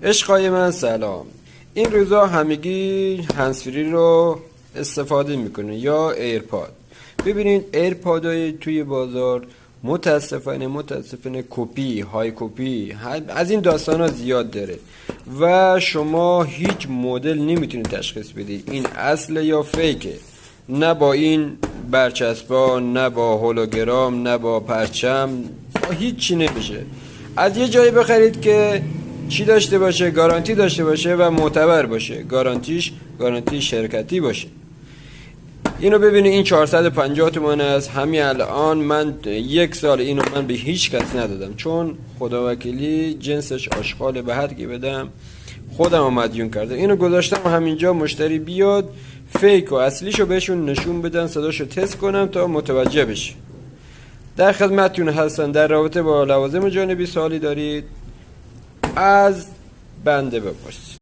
عشقای من سلام. این روزا همگی هندزفری رو استفاده میکنه یا ایرپاد. ببینید ایرپادای توی بازار متاسفانه کپی های کپی از این داستان ها زیاد داره و شما هیچ مدل نمیتونید تشخیص بدید این اصل یا فیکه. نه با این برچسبا، نه با هولوگرام، نه با پرچم، هیچی نمیشه. از یه جایی بخرید که چی داشته باشه، گارانتی داشته باشه و معتبر باشه. گارانتی شرکتی باشه. اینو ببینید، این 450 تومان است. همین الان من 1 سال اینو من به هیچ کس ندادم، چون خداوکیلی جنسش آشغاله، به هر کی بدم خودم مدیون کرده. اینو گذاشتم همینجا مشتری بیاد فیک و اصلیشو بهشون نشون بدن، صداشو تست کنم تا متوجه بشه. در خدمتتون هستن. در رابطه با لوازم جانبی سوالی دارید از بنده بپرسید.